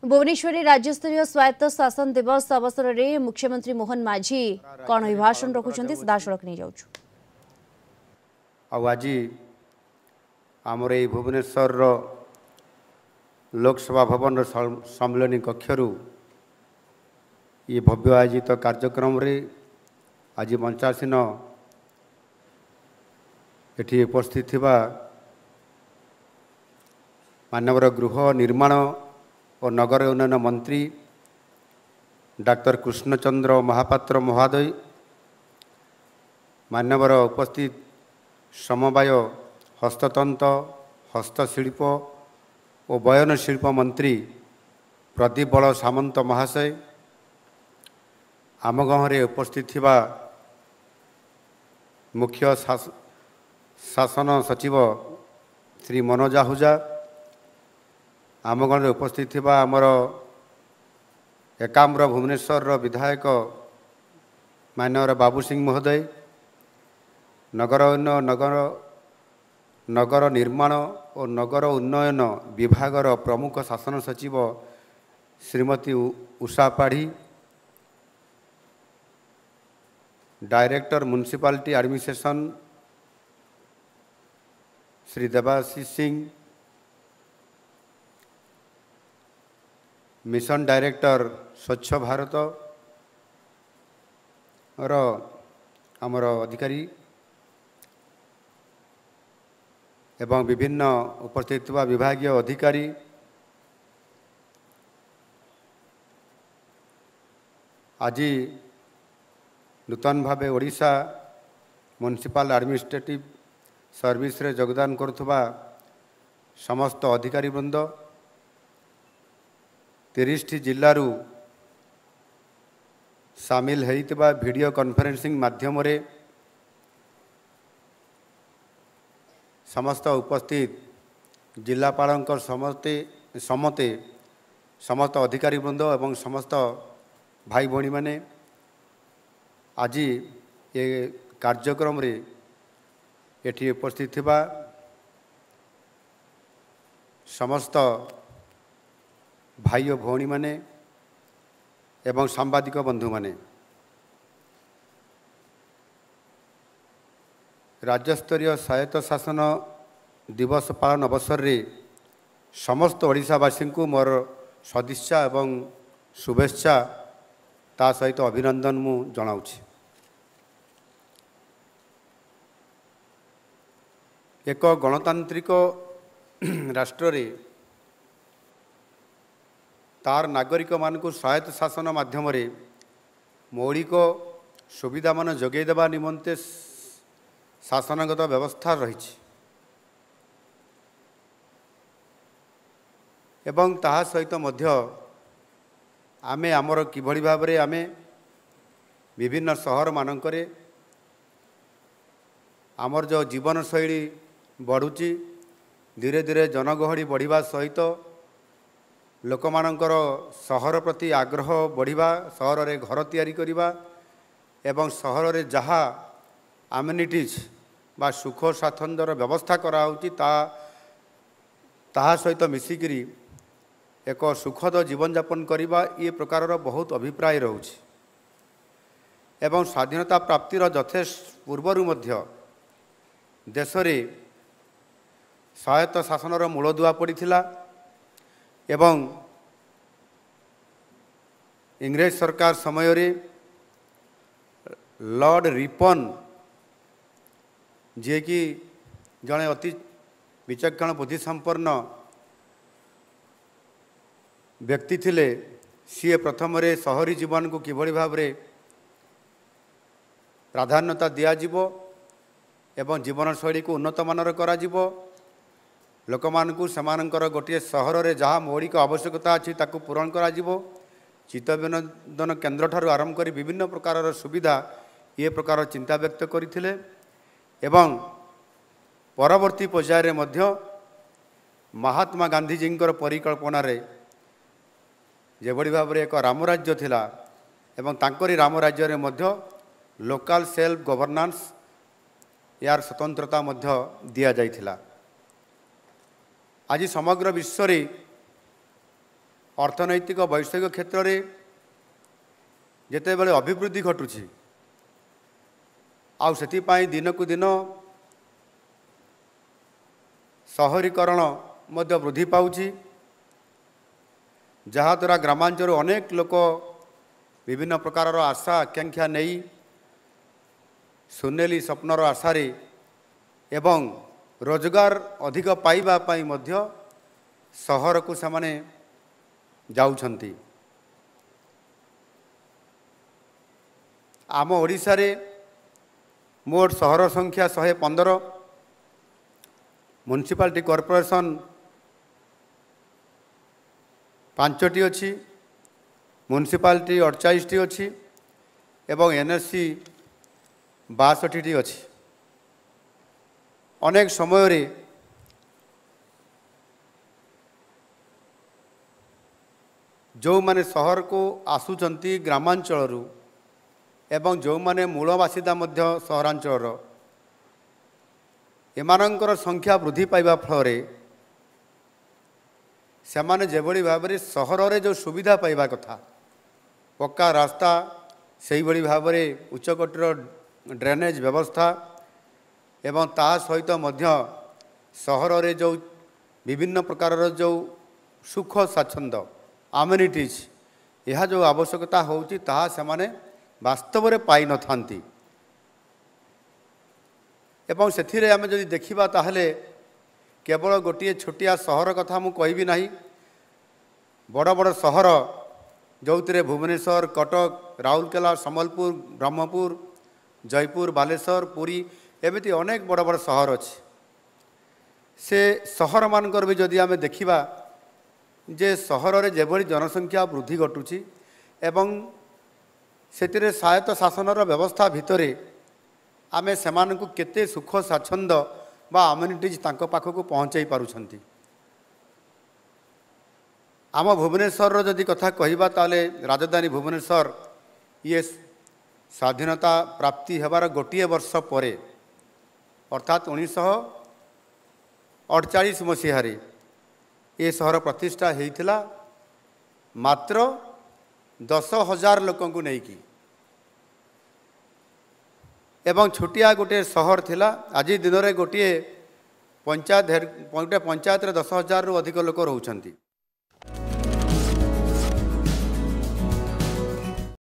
भुवनेश्वर राज्यस्तरीय स्वायत्त शासन दिवस अवसर में मुख्यमंत्री मोहन माझी कौन अभिभाषण रखुंट सीधासख नहीं जाऊँ आज आमर ये भुवनेश्वर लोकसभा भवन सम्मिलनी कक्षर ये भव्य आयोजित कार्यक्रम रे आज मंचासीन एठी उपस्थित थिबा मानवर गृह निर्माण और नगर उन्नयन मंत्री डाक्टर कृष्णचंद्र महापात्र महोदय, मान्यवर उपस्थित समवाय हस्ततंत्र हस्तशिल्प और बयन शिल्प मंत्री प्रदीप बल सामंत महाशय, आम गाँव उपस्थित थिबा मुख्य शासन सचिव श्री मनोज आहूजा, आम गाँव उपस्थित थिबा आमर एकाम्र भुवनेश्वर विधायक मान्यवर बाबू सिंह महोदय, नगर निर्माण और नगर उन्नयन विभागर प्रमुख शासन सचिव Shrimati Usha Padhi, director municipality administration Shri Debashish Singh, mission director Swachh Bharat और आमर अधिकारी एवं विभिन्न उपस्थित विभागीय अधिकारी, आज नूतन भावे ओडिशा म्युनिसिपल एडमिनिस्ट्रेटिव सर्विस रे योगदान करुवा समस्त अधिकारी वृंद, 30 जिल्लारू सामिल होइतिबा वीडियो कॉन्फ्रेंसिंग माध्यम रे समस्त उपस्थित जिलापाल समते समस्त अधिकारी वृंद एवं समस्त भाई भौणी माने आज ये कार्यक्रम रे एठी उपस्थित थिबा समस्त भाई और भौणी माने एवं सांबादिक बंधु माने राज्यस्तरीय स्वायत्त शासन दिवस पालन अवसर रे समस्त ओडिशावासी को मोर सदिच्छा एवं शुभेच्छा ता सहित अभिनंदन मु जनाउछि। एक गणतांत्रिक राष्ट्र रे तार नागरिक मानकु स्वायत्त शासन माध्यम रे मौलिक सुविधा मान जोगै देबा निमंते शासनगत व्यवस्था रही एवं ताहा सहित मध्य आमे आमर किभଳି भाबरे आमे विभिन्न सहर मानकरे आमर जो जीवन शैली बढ़ुची धीरे धीरे जनगहली बढ़िबा सहित लोक मानकर सहर प्रति आग्रह बढ़िबा, सहर रे घर तैयारी करिबा एवं सहर रे जहा आमिनिटीज बा सुख स्वाच्छंदर व्यवस्था कराउची ताहा सहित मिसिकिरी एक सुखद जीवन यापन करिबा ये प्रकार बहुत अभिप्राय रहउची एवं स्वाधीनता प्राप्तिर यथेष्ट पूर्वरु मध्य देश रे स्वायत्त शासनर मूलदुआ पड़िथिला एवं इंग्रेज सरकार समय रे लॉर्ड रिपन जे कि जड़े अति विचक्षण बुद्धि संपन्न व्यक्ति थिले, सी प्रथम रे शहरी जीवन को किभଳି भाबरे प्राधान्यता दियाजिबो एवं जीवन शैली को उन्नत मानर कराजिबो, लोक मानकु समानकर गोटे सहर रे जहाँ मौलिक आवश्यकता अछि ताकु पूरण कराजिबो, चित्त विनोदन केन्द्र ठारू आरंभ करी विभिन्न प्रकार सुविधा ये प्रकार चिंता व्यक्त करथिले एवं परवर्ती पर्याय रे मध्य महात्मा गांधी जींकर परिकल्पना रे जेभଳି भाबरे एक रामराज्य थिला एवं तांकरी रामराज्य रे मध्य लोकल सेल्फ गवर्नेंस यार स्वतंत्रता मध्य दिया जाइथिला। आज समग्र विश्व रे ଅର୍ଥନୈତିକ ବୈଷୟିକ କ୍ଷେତ୍ରରେ ଯେତେବେଳେ ଅଭିବୃଦ୍ଧି ଘଟୁଛି ଆଉ ସେଥିପାଇଁ ଦିନକୁ ଦିନ ସହରୀକରଣ ମଧ୍ୟ ବୃଦ୍ଧି ପାଉଛି, ଯାହାଦ୍ୱାରା ଗ୍ରାମାଞ୍ଚଳରୁ ଅନେକ ଲୋକ ବିଭିନ୍ନ ପ୍ରକାରର ଆଶା ଆକାଂକ୍ଷା ନେଇ ସୁନେଲି ସ୍ୱପ୍ନର ଆଶାରେ ଏବଂ ରୋଜଗାର ଅଧିକ ପାଇବା ପାଇଁ ମଧ୍ୟ ସହରକୁ ସେମାନେ ଯାଉଛନ୍ତି। ଆମ ଓଡ଼ିଶାରେ ମୋଟ ସହର ସଂଖ୍ୟା 115, म्युनिसिपालिटी कॉर्पोरेशन 5टी अच्छी, म्युनिसिपालिटी 48टी अच्छी एवं एनएससी 62टी अच्छी। अनेक समय रे जो माने सहर को आसुचंती ग्रामांचल एवं जो माने मूल बासिंदा मध्य सहरांचल एमानंकर संख्या वृद्धि पाइबा फल से माने जेभली भाव में सहर रे जो सुविधा पाइबा कथा पक्का रास्ता से भली भाव में उच्चकोटीर ड्रेनेज व्यवस्था एवं ता सहित मध्य सहर रे जो विभिन्न प्रकार जो सुख स्वाच्छंद आमेनिटीज यह जो आवश्यकता होची ताहा से माने वास्तव में पाई न थांती। एवं से आम जदि देखा ताहले केवल गोटे छोटिया सहर कथा मु कहबी नाही, बड़ बड़ सहर जो भुवनेश्वर, कटक, राउरकेला, सम्बलपुर, ब्रह्मपुर, जयपुर, बालेश्वर, पुरी एमती अनेक बड़ बड़ सहर अच्छे। से सहर मानकर भी जदि आम देखा जे सहर रे जेभली जनसंख्या वृद्धि घटुची एवं सेतिरे स्वायत्त शासनर व्यवस्था भितरे आमे सेमानकु केते सुख स्वाच्छंद बा अम्युनिटीज तांको पाखकु पहुँचाई पारुछंती। आम भुवनेश्वर जदि कथा कहबा ताले राजधानी भुवनेश्वर ये स्वाधीनता प्राप्ति हेबार गोटे वर्ष परे अर्थात 1948 मसीह ये सहर प्रतिष्ठा होइथिला मात्र 10,000 लोकंकु नेकी एवं छोटिया गोटे सहर थिला। आज दिन में गोटे पंचायत 10,000 रु अधिक लोक रहउछंती।